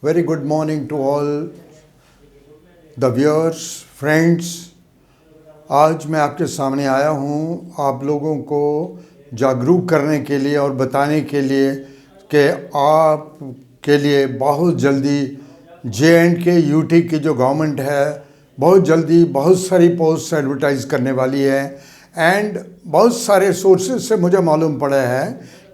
Very good morning to all the viewers, friends. आज मैं आपके सामने आया हूँ आप लोगों को जागरूक करने के लिए और बताने के लिए कि आप के लिए बहुत जल्दी J&K यूटी की जो गवर्नमेंट है बहुत जल्दी बहुत सारी पोस्ट एडवर्टाइज करने वाली है। एंड बहुत सारे सोर्सेज से मुझे मालूम पड़ा है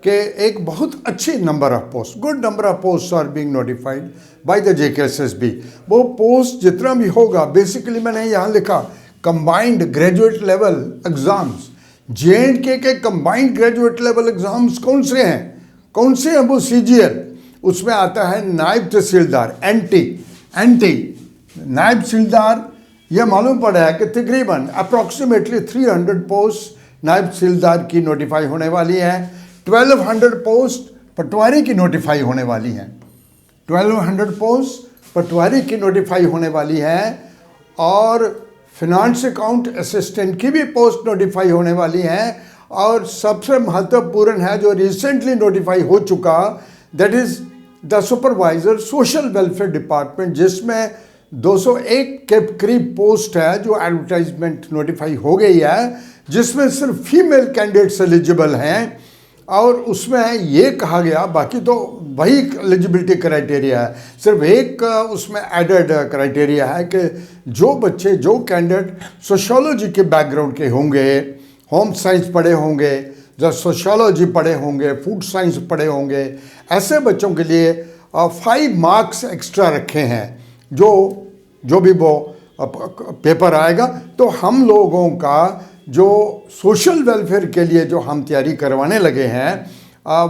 कि एक बहुत अच्छी number of post, good number of post are being notified by the JKSSB। वो पोस्ट जितना भी होगा, बेसिकली मैंने यहाँ लिखा combined graduate level exams. J&K के कंबाइंड ग्रेजुएट लेवल एग्जाम्स कौन से हैं वो CGL, उसमें आता है नायब तहसीलदार, एंटी नायब तहसीलदार। यह मालूम पड़ा है कि तकरीबन अप्रॉक्सीमेटली 300 पोस्ट नायब तहसीलदार की नोटिफाई होने वाली हैं। 1200 पोस्ट पटवारी की नोटिफाई होने वाली हैं। 1200 पोस्ट पटवारी की नोटिफाई होने वाली हैं और फिनांस अकाउंट असिस्टेंट की भी पोस्ट नोटिफाई होने वाली हैं। और सबसे महत्वपूर्ण है जो रिसेंटली नोटिफाई हो चुका, that is the supervisor social welfare department, जिसमें 201 के करीब पोस्ट है जो एडवर्टाइजमेंट नोटिफाई हो गई है, जिसमें सिर्फ फीमेल कैंडिडेट्स एलिजिबल हैं। और उसमें ये कहा गया, बाकी तो वही एलिजिबिलिटी क्राइटेरिया है, सिर्फ एक उसमें एडेड क्राइटेरिया है कि जो बच्चे, जो कैंडिडेट सोशियोलॉजी के बैकग्राउंड के होंगे, होम साइंस पढ़े होंगे, जो सोशियोलॉजी पढ़े होंगे, फूड साइंस पढ़े होंगे, ऐसे बच्चों के लिए 5 मार्क्स एक्स्ट्रा रखे हैं। जो भी वो पेपर आएगा, तो हम लोगों का जो सोशल वेलफेयर के लिए जो हम तैयारी करवाने लगे हैं,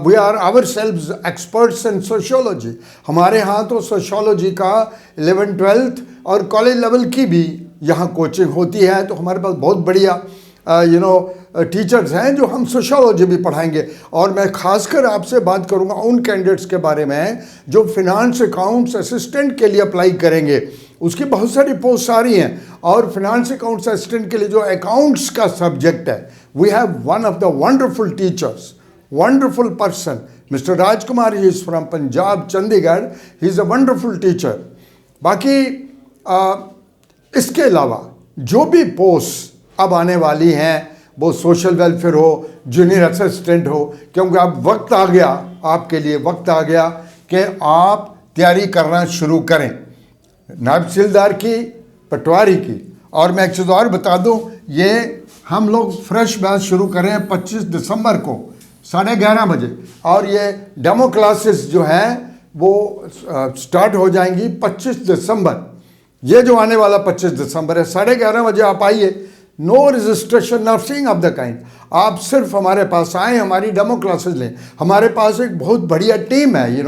we are ourselves experts in sociology. हमारे यहाँ तो सोशियोलॉजी का 11th 12th और कॉलेज लेवल की भी यहाँ कोचिंग होती है। तो हमारे पास बहुत बढ़िया टीचर्स हैं जो हम सोशियोलॉजी भी पढ़ाएंगे। और मैं खासकर आपसे बात करूंगा उन कैंडिडेट्स के बारे में जो फिनांस अकाउंट्स असिस्टेंट के लिए अप्लाई करेंगे। उसकी बहुत सारी पोस्ट आ रही हैं और फिनांस अकाउंट्स असिस्टेंट के लिए जो अकाउंट्स का सब्जेक्ट है, we have one of the wonderful teachers, wonderful person, mister Rajkumar. He is from Punjab, Chandigarh. He is a wonderful teacher. बाकी इसके अलावा जो भी पोस्ट अब आने वाली हैं, वो सोशल वेलफेयर हो, जूनियर असिस्टेंट हो, क्योंकि अब वक्त आ गया, आपके लिए वक्त आ गया कि आप तैयारी करना शुरू करें नायब तहसीलदार की, पटवारी की। और मैं एक चीज़ और बता दूं, ये हम लोग फ्रेश बैच शुरू कर रहे हैं 25 दिसंबर को 11:30 बजे। और ये डेमो क्लासेस जो हैं वो स्टार्ट हो जाएंगी 25 दिसंबर। ये जो आने वाला 25 दिसंबर है, 11:30 बजे आप आइए। No registration, nothing of the kind. आप सिर्फ हमारे पास आएँ, हमारी डेमो क्लासेस लें। हमारे पास एक बहुत बढ़िया टीम है,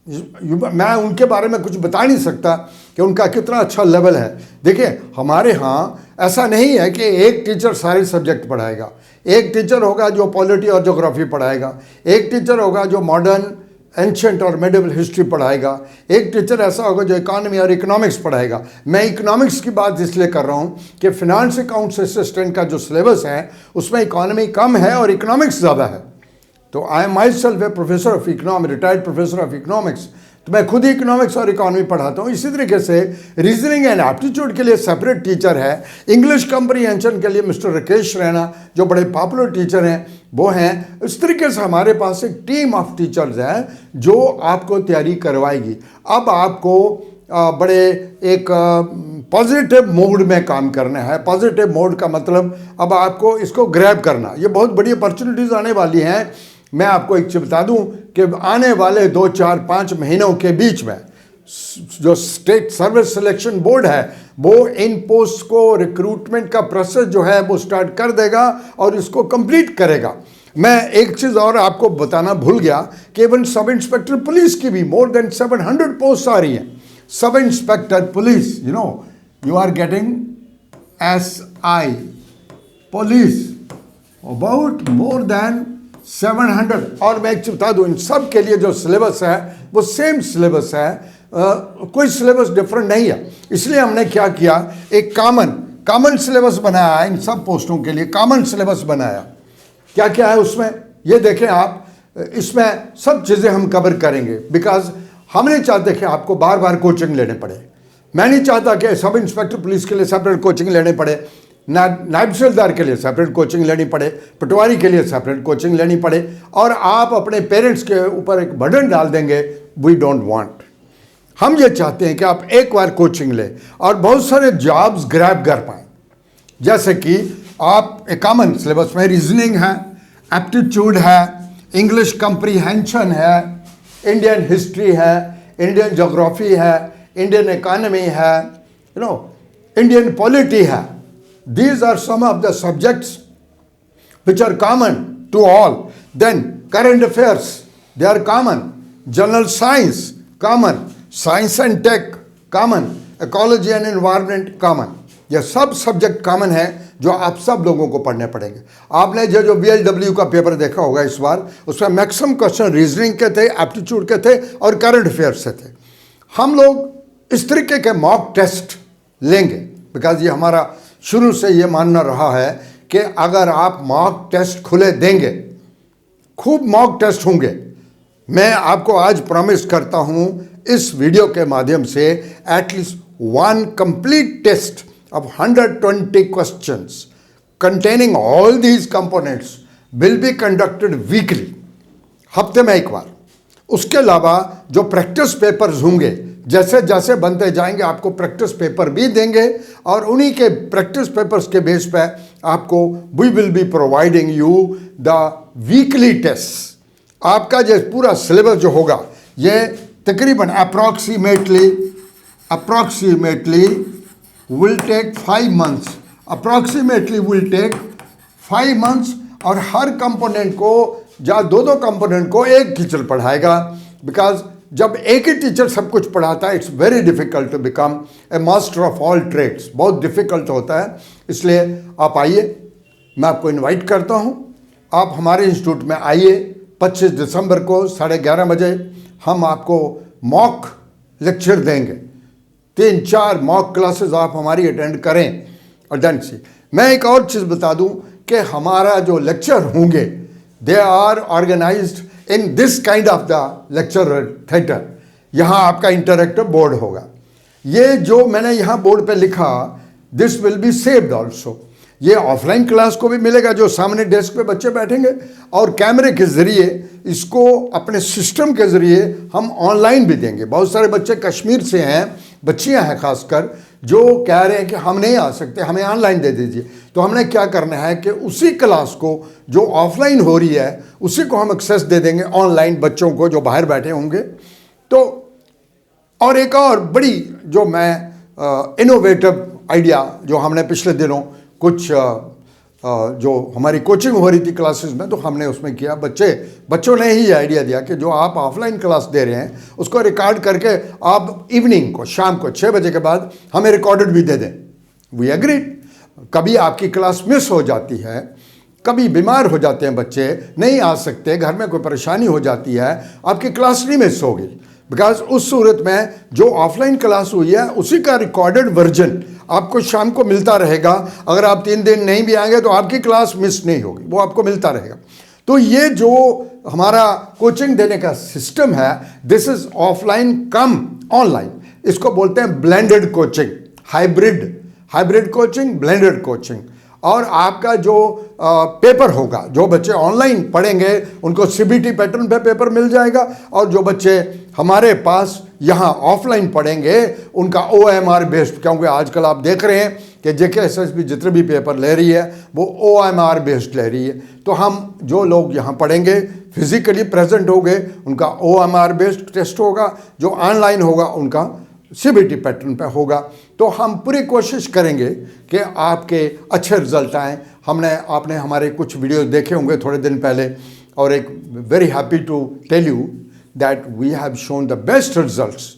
मैं उनके बारे में कुछ बता नहीं सकता कि उनका कितना अच्छा लेवल है। देखिए, हमारे यहाँ ऐसा नहीं है कि एक टीचर सारे सब्जेक्ट पढ़ाएगा। एक टीचर होगा जो पॉलिटी और ज्योग्राफी पढ़ाएगा, एक टीचर होगा जो मॉडर्न, एंशेंट और मेडिवल हिस्ट्री पढ़ाएगा, एक टीचर ऐसा होगा जो इकोनॉमी और इकोनॉमिक्स पढ़ाएगा। मैं इकोनॉमिक्स की बात इसलिए कर रहा हूँ कि फिनांस अकाउंट्स असिस्टेंट का जो सिलेबस है उसमें इकोनॉमी कम है और इकोनॉमिक्स ज़्यादा है। तो I am my self A professor of economy, retired professor of economics. तो मैं खुद ही इकोनॉमिक्स और इकोनॉमी पढ़ाता हूँ। इसी तरीके से रीजनिंग एंड एप्टीट्यूड के लिए सेपरेट टीचर है। इंग्लिश कंप्रीहेंशन के लिए मिस्टर राकेश रैना, जो बड़े पॉपुलर टीचर हैं, वो हैं। इस तरीके से हमारे पास एक टीम ऑफ टीचर्स है जो आपको तैयारी करवाएगी। अब आपको बड़े एक पॉजिटिव मोड में काम करना है। पॉजिटिव मोड का मतलब अब आपको इसको ग्रैब करना। ये बहुत बड़ी अपॉर्चुनिटीज़ आने वाली हैं। मैं आपको एक चीज़ बता दूं कि आने वाले 2, 4, 5 महीनों के बीच में जो स्टेट सर्विस सिलेक्शन बोर्ड है वो इन पोस्ट को, रिक्रूटमेंट का प्रोसेस जो है वो स्टार्ट कर देगा और इसको कंप्लीट करेगा। मैं एक चीज़ और आपको बताना भूल गया कि इवन सब इंस्पेक्टर पुलिस की भी मोर देन 700 पोस्ट आ रही हैं। Sub inspector police, you are getting SI police about more than 700। और मैं एक चीज़ बता दूँ, इन सब के लिए जो सिलेबस है वो सेम सिलेबस है, कोई सिलेबस डिफरेंट नहीं है। इसलिए हमने क्या किया, एक कॉमन सिलेबस बनाया है। इन सब पोस्टों के लिए कॉमन सिलेबस बनाया। क्या क्या है उसमें, ये देखें आप। इसमें सब चीज़ें हम कवर करेंगे बिकॉज हम नहीं चाहते कि आपको बार बार कोचिंग लेने पड़े। मैं नहीं चाहता कि सब इंस्पेक्टर पुलिस के लिए सेपरेट कोचिंग लेने पड़े, नायब तहसीलदार के लिए सेपरेट कोचिंग लेनी पड़े, पटवारी के लिए सेपरेट कोचिंग लेनी पड़े, और आप अपने पेरेंट्स के ऊपर एक बर्डन डाल देंगे। We don't want. हम ये चाहते हैं कि आप एक बार कोचिंग लें और बहुत सारे जॉब्स ग्रैब कर पाएँ। जैसे कि आप एक कॉमन सिलेबस में रीजनिंग है, एप्टीट्यूड है, इंग्लिश कंप्रीहेंशन है, इंडियन हिस्ट्री है, इंडियन ज्योग्राफी है, इंडियन इकोनॉमी है, इंडियन पॉलिटी है। These are some of the subjects which are common to all. Then current affairs, they are common. General science, common. Science and tech, common. Ecology and environment, common. ये सब subject common है जो आप सब लोगों को पढ़ने पड़ेंगे। आपने जो BLW का पेपर देखा होगा इस बार, उसमें मैक्सिमम क्वेश्चन रीजनिंग के थे, एप्टीट्यूड के थे और करंट अफेयर्स से थे। हम लोग इस तरीके के मॉक टेस्ट लेंगे, बिकॉज ये हमारा शुरू से ये मानना रहा है कि अगर आप मॉक टेस्ट खुले देंगे, खूब मॉक टेस्ट होंगे। मैं आपको आज प्रॉमिस करता हूं इस वीडियो के माध्यम से at least one complete test of 120 questions containing all these components will be conducted weekly, हफ्ते में एक बार। उसके अलावा जो प्रैक्टिस पेपर्स होंगे, जैसे जैसे बनते जाएंगे आपको प्रैक्टिस पेपर भी देंगे, और उन्हीं के प्रैक्टिस पेपर्स के बेस पे आपको we will be providing you the weekly test. आपका जो पूरा सिलेबस जो होगा ये तकरीबन approximately will take 5 months, approximately will take 5 months, और हर कंपोनेंट को या दो कंपोनेंट को एक टीचर पढ़ाएगा। बिकॉज जब एक ही टीचर सब कुछ पढ़ाता है, it's very difficult to become a master of all trades, बहुत डिफिकल्ट होता है। इसलिए आप आइए, मैं आपको इनवाइट करता हूँ, आप हमारे इंस्टीट्यूट में आइए। 25 दिसंबर को 11:30 बजे हम आपको मॉक लेक्चर देंगे। 3-4 मॉक क्लासेस आप हमारी अटेंड करें। और देन सी, मैं एक और चीज़ बता दूं कि हमारा जो लेक्चर होंगे they are organised in this kind of the lecture theatre. यहाँ आपका इंटरैक्टिव बोर्ड होगा। ये जो मैंने यहाँ बोर्ड पे लिखा, this will be saved also. ये ऑफलाइन क्लास को भी मिलेगा, जो सामने डेस्क पे बच्चे बैठेंगे, और कैमरे के ज़रिए इसको अपने सिस्टम के ज़रिए हम ऑनलाइन भी देंगे। बहुत सारे बच्चे कश्मीर से हैं, बच्चियां हैं खासकर, जो कह रहे हैं कि हम नहीं आ सकते, हमें ऑनलाइन दे दीजिए। तो हमने क्या करना है कि उसी क्लास को जो ऑफलाइन हो रही है उसी को हम एक्सेस दे देंगे ऑनलाइन बच्चों को जो बाहर बैठे होंगे। तो और एक और बड़ी जो मैं इनोवेटिव आइडिया जो हमने पिछले दिनों कुछ जो हमारी कोचिंग हो रही थी क्लासेस में, तो हमने उसमें किया, बच्चों ने ही आइडिया दिया कि जो आप ऑफलाइन क्लास दे रहे हैं उसको रिकॉर्ड करके आप इवनिंग को, शाम को 6 बजे के बाद हमें रिकॉर्डेड भी दे दें। We agreed. कभी आपकी क्लास मिस हो जाती है, कभी बीमार हो जाते हैं बच्चे, नहीं आ सकते, घर में कोई परेशानी हो जाती है, आपकी क्लास नहीं मिस होगी। बिकॉज उस सूरत में जो ऑफलाइन क्लास हुई है उसी का रिकॉर्डेड वर्जन आपको शाम को मिलता रहेगा। अगर आप 3 दिन नहीं भी आएंगे तो आपकी क्लास मिस नहीं होगी, वो आपको मिलता रहेगा। तो ये जो हमारा कोचिंग देने का सिस्टम है, this is offline come online. इसको बोलते हैं blended coaching, hybrid coaching, blended coaching. और आपका जो पेपर होगा, जो बच्चे ऑनलाइन पढ़ेंगे उनको CBT पैटर्न पे पेपर मिल जाएगा, और जो बच्चे हमारे पास यहाँ ऑफलाइन पढ़ेंगे उनका OMR बेस्ड, क्योंकि आजकल आप देख रहे हैं कि JKSSB जितने भी पेपर ले रही है वो OMR बेस्ड ले रही है। तो हम जो लोग यहाँ पढ़ेंगे फिजिकली प्रेजेंट हो गए उनका OMR बेस्ड टेस्ट होगा, जो ऑनलाइन होगा उनका CBT पैटर्न पे होगा। तो हम पूरी कोशिश करेंगे कि आपके अच्छे रिजल्ट आएँ। आपने हमारे कुछ वीडियोस देखे होंगे थोड़े दिन पहले, और एक very happy to tell you that we have shown the best results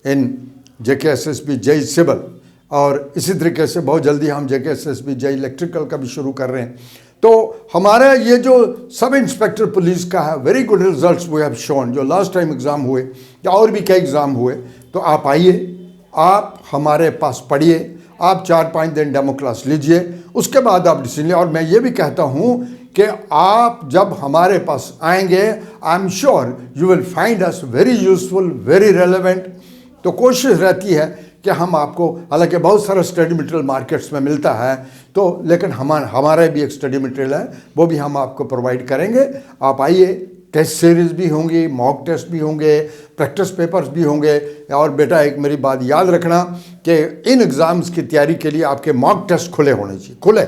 in JKSSB JEE civil, और इसी तरीके से बहुत जल्दी हम JKSSB JEE इलेक्ट्रिकल का भी शुरू कर रहे हैं। तो हमारा ये जो सब इंस्पेक्टर पुलिस का है, very good results we have shown. जो लास्ट टाइम एग्ज़ाम हुए या और भी कई एग्ज़ाम हुए, तो आप आइए, आप हमारे पास पढ़िए, आप 4-5 दिन डेमो क्लास लीजिए, उसके बाद आप डिसीजन लें। और मैं ये भी कहता हूँ कि आप जब हमारे पास आएंगे, I am sure you will find us very useful, very relevant. तो कोशिश रहती है कि हम आपको, हालांकि बहुत सारा स्टडी मटेरियल मार्केट्स में मिलता है, तो लेकिन हमारे भी एक स्टडी मटेरियल है, वो भी हम आपको प्रोवाइड करेंगे। आप आइए, टेस्ट सीरीज़ भी होंगी, मॉक टेस्ट भी होंगे, प्रैक्टिस पेपर्स भी होंगे। और बेटा एक मेरी बात याद रखना कि इन एग्ज़ाम्स की तैयारी के लिए आपके मॉक टेस्ट खुले होने चाहिए, खुले।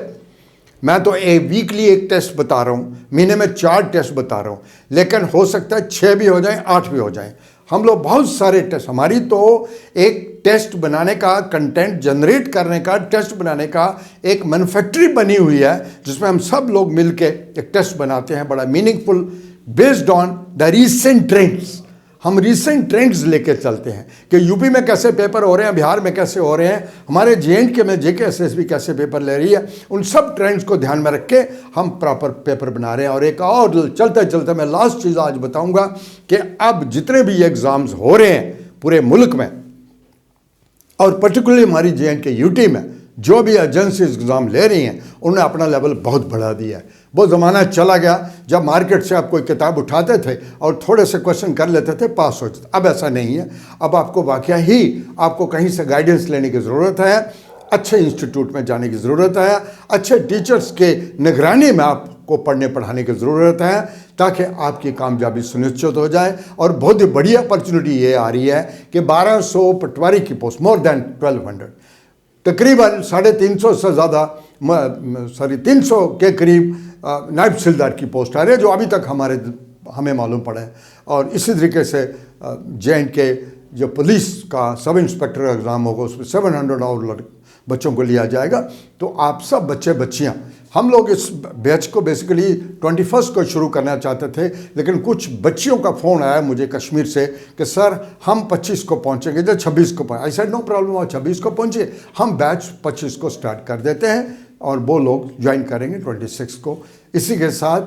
मैं तो वीकली एक टेस्ट बता रहा हूँ, महीने में 4 टेस्ट बता रहा हूँ, लेकिन हो सकता है 6 भी हो जाएं, 8 भी हो जाएं। हम लोग बहुत सारे टेस्ट, हमारी तो एक टेस्ट बनाने का, कंटेंट जनरेट करने का, टेस्ट बनाने का एक मैन्युफैक्चरिंग बनी हुई है, जिसमें हम सब लोग मिलके एक टेस्ट बनाते हैं, बड़ा meaningful, based on the recent trends. हम रीसेंट ट्रेंड्स लेके चलते हैं कि यूपी में कैसे पेपर हो रहे हैं, बिहार में कैसे हो रहे हैं, हमारे JNK में JKSSB कैसे पेपर ले रही है, उन सब ट्रेंड्स को ध्यान में रख के हम प्रॉपर पेपर बना रहे हैं। और एक और चलते चलते मैं लास्ट चीज़ आज बताऊंगा कि अब जितने भी एग्ज़ाम्स हो रहे हैं पूरे मुल्क में, और पर्टिकुलरली हमारी JNK UT में जो भी एजेंसी एग्ज़ाम ले रही हैं, उन्होंने अपना लेवल बहुत बढ़ा दिया है। वो ज़माना चला गया जब मार्केट से आप कोई किताब उठाते थे और थोड़े से क्वेश्चन कर लेते थे, पास हो जाते। अब ऐसा नहीं है। अब आपको वाकया ही आपको कहीं से गाइडेंस लेने की ज़रूरत है, अच्छे इंस्टीट्यूट में जाने की ज़रूरत है, अच्छे टीचर्स के निगरानी में आपको पढ़ने पढ़ाने की ज़रूरत है, ताकि आपकी कामयाबी सुनिश्चित हो जाए। और बहुत ही बड़ी अपॉर्चुनिटी ये आ रही है कि 1200 पटवारी की पोस्ट, मोर देन 1200, तकरीबन 350 से ज़्यादा, 300 के करीब नायब तहसीलदार की पोस्ट आ रही है, जो अभी तक हमें मालूम पड़ा है। और इसी तरीके से JNK जो पुलिस का सब इंस्पेक्टर एग्ज़ाम होगा, उसमें 700 और बच्चों को लिया जाएगा। तो आप सब बच्चे बच्चियाँ, हम लोग इस बैच को बेसिकली 21 को शुरू करना चाहते थे, लेकिन कुछ बच्चियों का फ़ोन आया मुझे कश्मीर से कि सर हम 25 को पहुँचेंगे, जब 26 को पहुँचे। आई सेड नो प्रॉब्लम, आप 26 को पहुँचे, हम बैच 25 को स्टार्ट कर देते हैं और वो लोग ज्वाइन करेंगे 26 को। इसी के साथ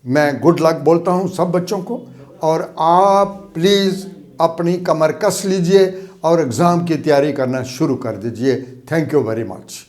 मैं गुड लक बोलता हूँ सब बच्चों को, और आप प्लीज़ अपनी कमर कस लीजिए और एग्ज़ाम की तैयारी करना शुरू कर दीजिए। Thank you very much.